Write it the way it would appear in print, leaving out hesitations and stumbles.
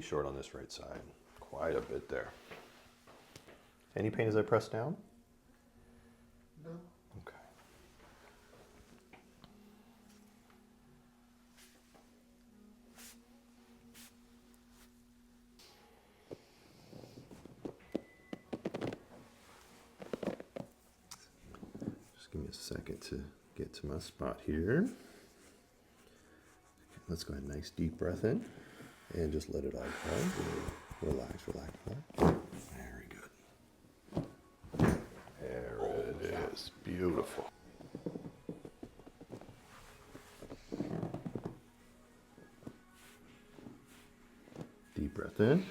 short on this right side. Quite a bit there. Any pain as I press down? No. Okay. Just give me a second to get to my spot here. Okay, let's go ahead, nice deep breath in, and just let it all go. Relax, relax, relax. Very good. There it is, beautiful. Deep breath in.